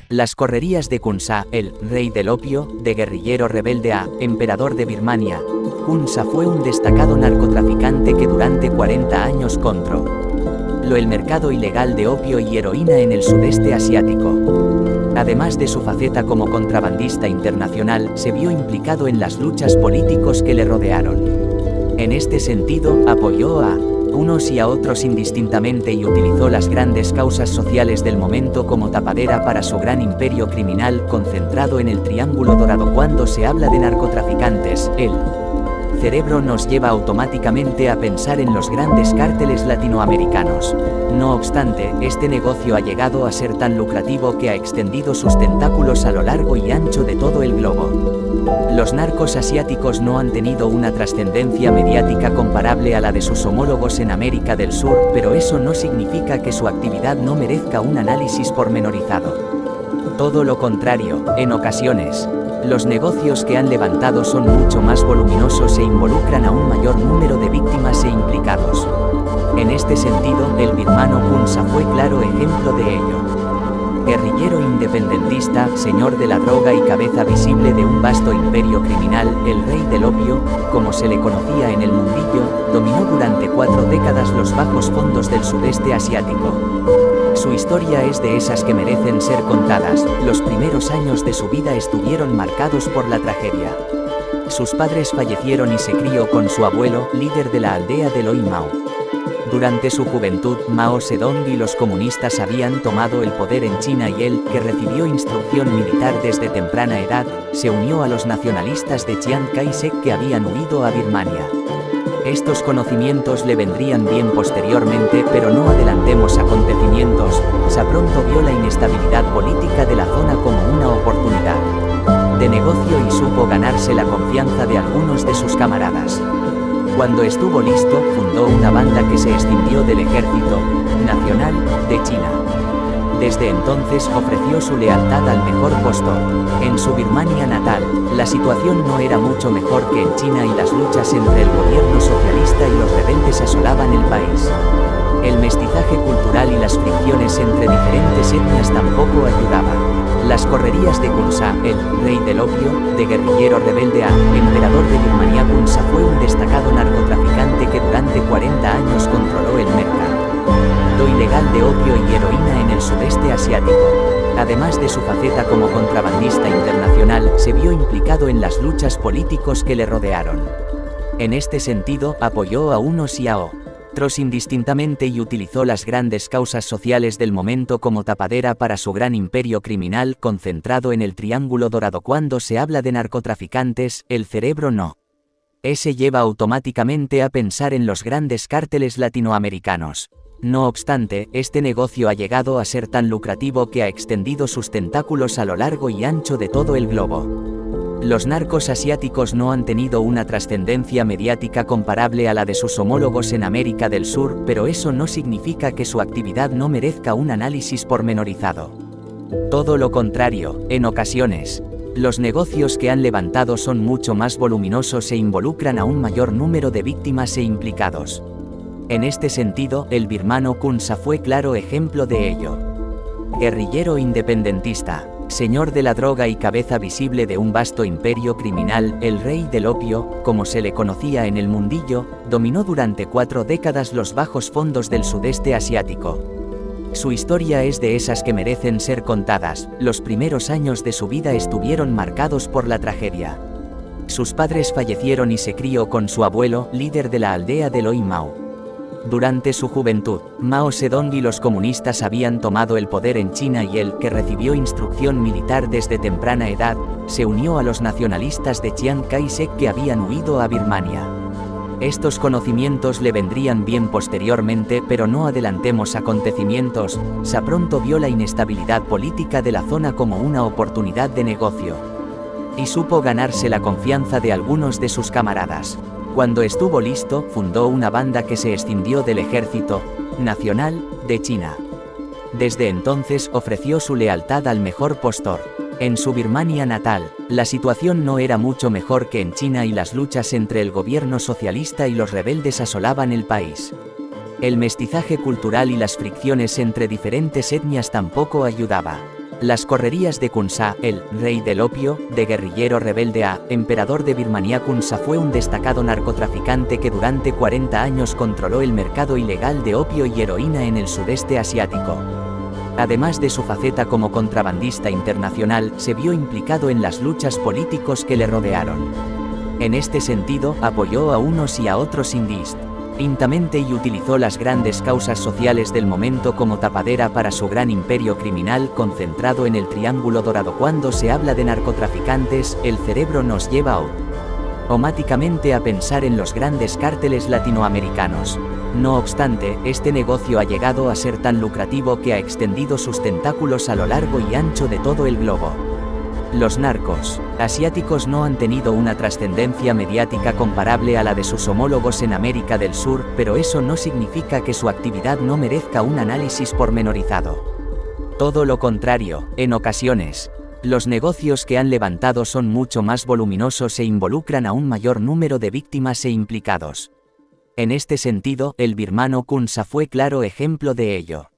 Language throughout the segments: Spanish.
Las correrías de Kun Sa, el rey del opio, de guerrillero rebelde a emperador de Birmania. Kun Sa fue un destacado narcotraficante que durante 40 años controló el mercado ilegal de opio y heroína en el sudeste asiático. Además de su faceta como contrabandista internacional, se vio implicado en las luchas políticos que le rodearon. En este sentido, apoyó a unos y a otros indistintamente y utilizó las grandes causas sociales del momento como tapadera para su gran imperio criminal concentrado en el Triángulo Dorado. Cuando se habla de narcotraficantes, el cerebro nos lleva automáticamente a pensar en los grandes cárteles latinoamericanos. No obstante, este negocio ha llegado a ser tan lucrativo que ha extendido sus tentáculos a lo largo y ancho de todo el globo. Los narcos asiáticos no han tenido una trascendencia mediática comparable a la de sus homólogos en América del Sur, pero eso no significa que su actividad no merezca un análisis pormenorizado. Todo lo contrario, en ocasiones, los negocios que han levantado son mucho más voluminosos e involucran a un mayor número de víctimas e implicados. En este sentido, el birmano Kun Sa fue claro ejemplo de ello. Guerrillero independentista, señor de la droga y cabeza visible de un vasto imperio criminal, el rey del opio, como se le conocía en el mundillo, dominó durante 4 décadas los bajos fondos del sudeste asiático. Su historia es de esas que merecen ser contadas. Los primeros años de su vida estuvieron marcados por la tragedia. Sus padres fallecieron y se crió con su abuelo, líder de la aldea de Loi Mau. Durante su juventud, Mao Zedong y los comunistas habían tomado el poder en China y él, que recibió instrucción militar desde temprana edad, se unió a los nacionalistas de Chiang Kai-shek que habían huido a Birmania. Estos conocimientos le vendrían bien posteriormente, pero no adelantemos acontecimientos. Sa pronto vio la inestabilidad política de la zona como una oportunidad de negocio y supo ganarse la confianza de algunos de sus camaradas. Cuando estuvo listo, fundó una banda que se extinguió del Ejército Nacional de China. Desde entonces ofreció su lealtad al mejor postor. En su Birmania natal, la situación no era mucho mejor que en China y las luchas entre el gobierno socialista y los rebeldes asolaban el país. El mestizaje cultural y las fricciones entre diferentes etnias tampoco ayudaban. Las correrías de Kun Sa, el rey del opio, de guerrillero rebelde a emperador de Birmania. Kun Sa fue un destacado narcotraficante que durante 40 años controló el mercado ilegal de opio y heroína en el sudeste asiático. Además de su faceta como contrabandista internacional, se vio implicado en las luchas políticos que le rodearon. En este sentido, apoyó a unos y a otros indistintamente y utilizó las grandes causas sociales del momento como tapadera para su gran imperio criminal concentrado en el Triángulo Dorado. Cuando se habla de narcotraficantes, el cerebro no se lleva automáticamente a pensar en los grandes cárteles latinoamericanos. No obstante, este negocio ha llegado a ser tan lucrativo que ha extendido sus tentáculos a lo largo y ancho de todo el globo. Los narcos asiáticos no han tenido una trascendencia mediática comparable a la de sus homólogos en América del Sur, pero eso no significa que su actividad no merezca un análisis pormenorizado. Todo lo contrario, en ocasiones, los negocios que han levantado son mucho más voluminosos e involucran a un mayor número de víctimas e implicados. En este sentido, el birmano Kun Sa fue claro ejemplo de ello. Guerrillero independentista, señor de la droga y cabeza visible de un vasto imperio criminal, el rey del opio, como se le conocía en el mundillo, dominó durante 4 décadas los bajos fondos del sudeste asiático. Su historia es de esas que merecen ser contadas. Los primeros años de su vida estuvieron marcados por la tragedia. Sus padres fallecieron y se crió con su abuelo, líder de la aldea de Loi Mau. Durante su juventud, Mao Zedong y los comunistas habían tomado el poder en China y él, que recibió instrucción militar desde temprana edad, se unió a los nacionalistas de Chiang Kai-shek que habían huido a Birmania. Estos conocimientos le vendrían bien posteriormente, pero no adelantemos acontecimientos. Sa pronto vio la inestabilidad política de la zona como una oportunidad de negocio y supo ganarse la confianza de algunos de sus camaradas. Cuando estuvo listo, fundó una banda que se extinguió del Ejército Nacional de China. Desde entonces ofreció su lealtad al mejor postor. En su Birmania natal, la situación no era mucho mejor que en China y las luchas entre el gobierno socialista y los rebeldes asolaban el país. El mestizaje cultural y las fricciones entre diferentes etnias tampoco ayudaba. Las correrías de Kun Sa, el rey del opio, de guerrillero rebelde a emperador de Birmania. Kun Sa fue un destacado narcotraficante que durante 40 años controló el mercado ilegal de opio y heroína en el sudeste asiático. Además de su faceta como contrabandista internacional, se vio implicado en las luchas políticos que le rodearon. En este sentido, apoyó a unos y a otros indistintamente y utilizó las grandes causas sociales del momento como tapadera para su gran imperio criminal concentrado en el Triángulo Dorado. Cuando se habla de narcotraficantes, el cerebro nos lleva automáticamente a pensar en los grandes cárteles latinoamericanos. No obstante, este negocio ha llegado a ser tan lucrativo que ha extendido sus tentáculos a lo largo y ancho de todo el globo. Los narcos asiáticos no han tenido una trascendencia mediática comparable a la de sus homólogos en América del Sur, pero eso no significa que su actividad no merezca un análisis pormenorizado. Todo lo contrario, en ocasiones, los negocios que han levantado son mucho más voluminosos e involucran a un mayor número de víctimas e implicados. En este sentido, el birmano Kun Sa fue claro ejemplo de ello.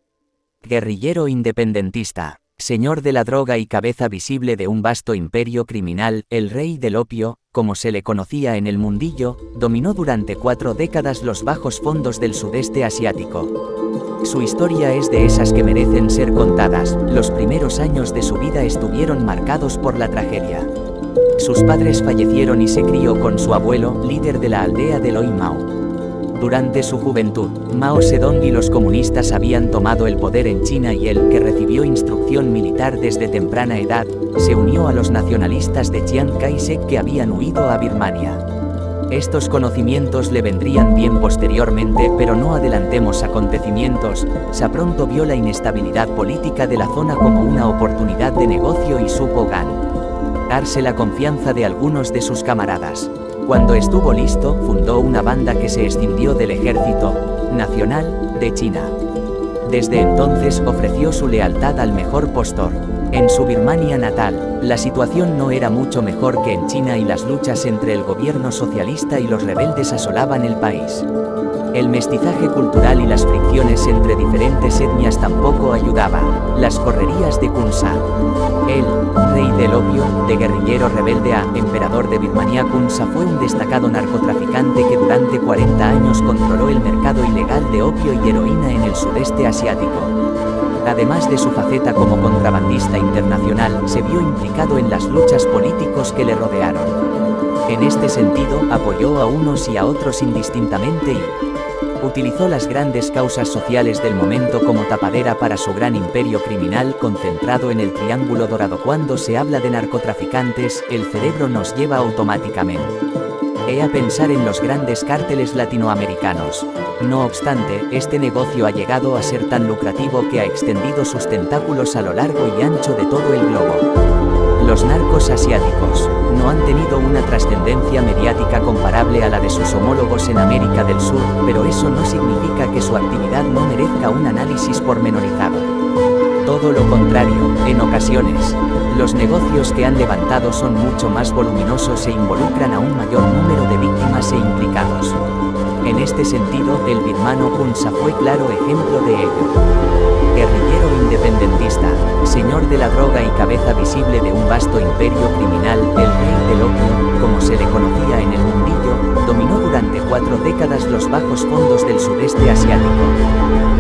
Guerrillero independentista, señor de la droga y cabeza visible de un vasto imperio criminal, el rey del opio, como se le conocía en el mundillo, dominó durante 4 décadas los bajos fondos del sudeste asiático. Su historia es de esas que merecen ser contadas. Los primeros años de su vida estuvieron marcados por la tragedia. Sus padres fallecieron y se crió con su abuelo, líder de la aldea de Loi Mau. Durante su juventud, Mao Zedong y los comunistas habían tomado el poder en China y él, que recibió instrucción militar desde temprana edad, se unió a los nacionalistas de Chiang Kai-shek que habían huido a Birmania. Estos conocimientos le vendrían bien posteriormente, pero no adelantemos acontecimientos. Sa pronto vio la inestabilidad política de la zona como una oportunidad de negocio y supo ganarse la confianza de algunos de sus camaradas. Cuando estuvo listo, fundó una banda que se escindió del Ejército Nacional de China. Desde entonces ofreció su lealtad al mejor postor. En su Birmania natal, la situación no era mucho mejor que en China y las luchas entre el gobierno socialista y los rebeldes asolaban el país. El mestizaje cultural y las fricciones entre diferentes etnias tampoco ayudaba. Las correrías de Kun Sa, el rey del opio, de guerrillero rebelde a emperador de Birmania. Kun Sa fue un destacado narcotraficante que durante 40 años controló el mercado ilegal de opio y heroína en el sudeste asiático. Además de su faceta como contrabandista internacional, se vio implicado en las luchas políticos que le rodearon. En este sentido, apoyó a unos y a otros indistintamente y utilizó las grandes causas sociales del momento como tapadera para su gran imperio criminal concentrado en el Triángulo Dorado. Cuando se habla de narcotraficantes, el cerebro nos lleva automáticamente a pensar en los grandes cárteles latinoamericanos. No obstante, este negocio ha llegado a ser tan lucrativo que ha extendido sus tentáculos a lo largo y ancho de todo el globo. Los narcos asiáticos no han tenido una trascendencia mediática comparable a la de sus homólogos en América del Sur, pero eso no significa que su actividad no merezca un análisis pormenorizado. Todo lo contrario, en ocasiones, los negocios que han levantado son mucho más voluminosos e involucran a un mayor número de víctimas e implicados. En este sentido, el birmano Kun Sa fue claro ejemplo de ello. Guerrillero independentista, señor de la droga y cabeza visible de un vasto imperio criminal, el rey del opio, como se le conocía en el mundillo, dominó durante 4 décadas los bajos fondos del sudeste asiático.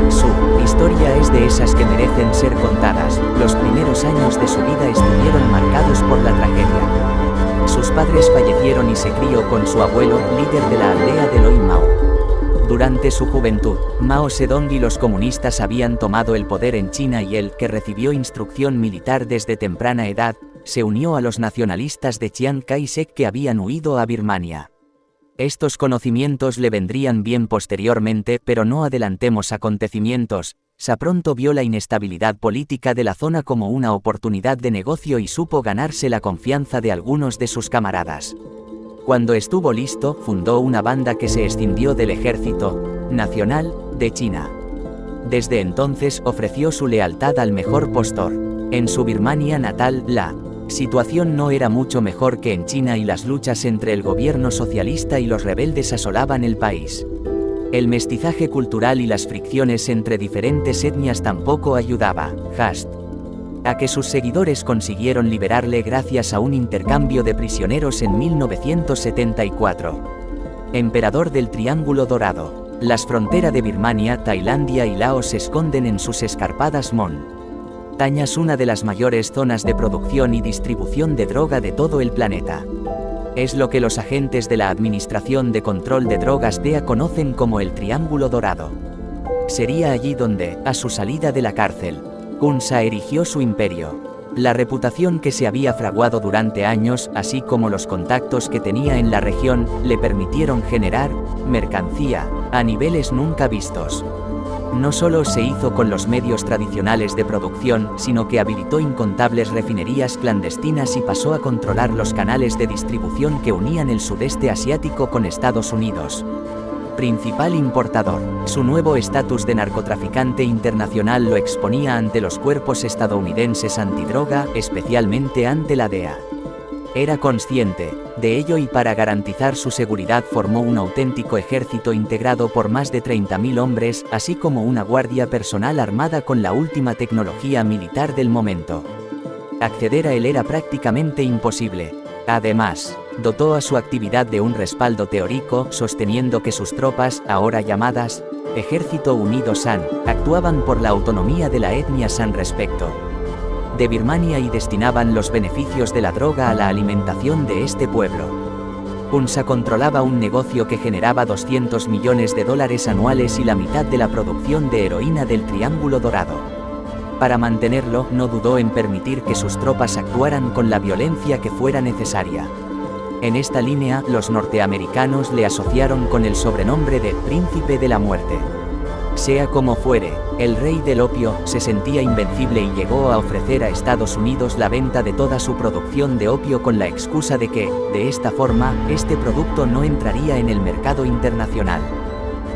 Su historia es de esas que merecen ser contadas. Los primeros años de su vida estuvieron marcados por la tragedia. Sus padres fallecieron y se crió con su abuelo, líder de la aldea de Loi Mau. Durante su juventud, Mao Zedong y los comunistas habían tomado el poder en China y él, que recibió instrucción militar desde temprana edad, se unió a los nacionalistas de Chiang Kai-shek que habían huido a Birmania. Estos conocimientos le vendrían bien posteriormente, pero no adelantemos acontecimientos. Sa pronto vio la inestabilidad política de la zona como una oportunidad de negocio y supo ganarse la confianza de algunos de sus camaradas. Cuando estuvo listo, fundó una banda que se escindió del Ejército Nacional de China. Desde entonces ofreció su lealtad al mejor postor. En su Birmania natal, la Situación no era mucho mejor que en China y las luchas entre el gobierno socialista y los rebeldes asolaban el país. El mestizaje cultural y las fricciones entre diferentes etnias tampoco ayudaba, a que sus seguidores consiguieron liberarle gracias a un intercambio de prisioneros en 1974. Emperador del Triángulo Dorado. Las fronteras de Birmania, Tailandia y Laos se esconden en sus escarpadas montañas, una de las mayores zonas de producción y distribución de droga de todo el planeta. Es lo que los agentes de la Administración de Control de Drogas DEA conocen como el Triángulo Dorado. Sería allí donde, a su salida de la cárcel, Kunsa erigió su imperio. La reputación que se había fraguado durante años, así como los contactos que tenía en la región, le permitieron generar mercancía a niveles nunca vistos. No solo se hizo con los medios tradicionales de producción, sino que habilitó incontables refinerías clandestinas y pasó a controlar los canales de distribución que unían el sudeste asiático con Estados Unidos. Principal importador. Su nuevo estatus de narcotraficante internacional lo exponía ante los cuerpos estadounidenses antidroga, especialmente ante la DEA. Era consciente de ello y para garantizar su seguridad formó un auténtico ejército integrado por más de 30.000 hombres, así como una guardia personal armada con la última tecnología militar del momento. Acceder a él era prácticamente imposible. Además, dotó a su actividad de un respaldo teórico, sosteniendo que sus tropas, ahora llamadas Ejército Unido San, actuaban por la autonomía de la etnia San respecto de Birmania y destinaban los beneficios de la droga a la alimentación de este pueblo. Kunsa controlaba un negocio que generaba $200 millones anuales y la mitad de la producción de heroína del Triángulo Dorado. Para mantenerlo, no dudó en permitir que sus tropas actuaran con la violencia que fuera necesaria. En esta línea, los norteamericanos le asociaron con el sobrenombre de Príncipe de la Muerte. Sea como fuere, el rey del opio se sentía invencible y llegó a ofrecer a Estados Unidos la venta de toda su producción de opio con la excusa de que, de esta forma, este producto no entraría en el mercado internacional.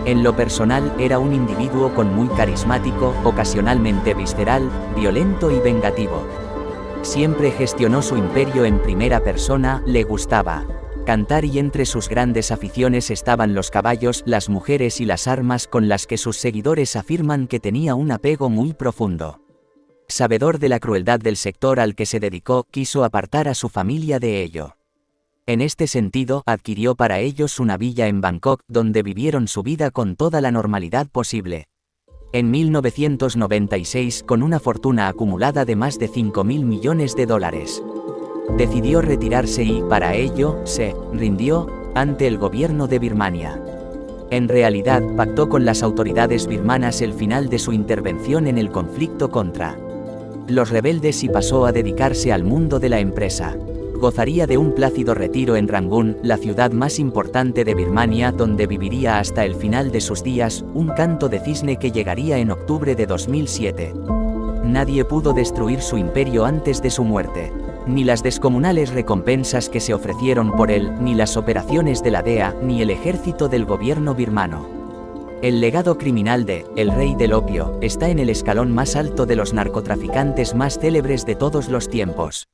En lo personal, era un individuo con muy carismático, ocasionalmente visceral, violento y vengativo. Siempre gestionó su imperio en primera persona, le gustaba cantar y entre sus grandes aficiones estaban los caballos, las mujeres y las armas con las que sus seguidores afirman que tenía un apego muy profundo. Sabedor de la crueldad del sector al que se dedicó, quiso apartar a su familia de ello. En este sentido, adquirió para ellos una villa en Bangkok, donde vivieron su vida con toda la normalidad posible. En 1996, con una fortuna acumulada de más de $5.000 millones, decidió retirarse y, para ello, se rindió ante el gobierno de Birmania. En realidad, pactó con las autoridades birmanas el final de su intervención en el conflicto contra los rebeldes y pasó a dedicarse al mundo de la empresa. Gozaría de un plácido retiro en Rangún, la ciudad más importante de Birmania, donde viviría hasta el final de sus días, un canto de cisne que llegaría en octubre de 2007. Nadie pudo destruir su imperio antes de su muerte. Ni las descomunales recompensas que se ofrecieron por él, ni las operaciones de la DEA, ni el ejército del gobierno birmano. El legado criminal de El Rey del Opio está en el escalón más alto de los narcotraficantes más célebres de todos los tiempos.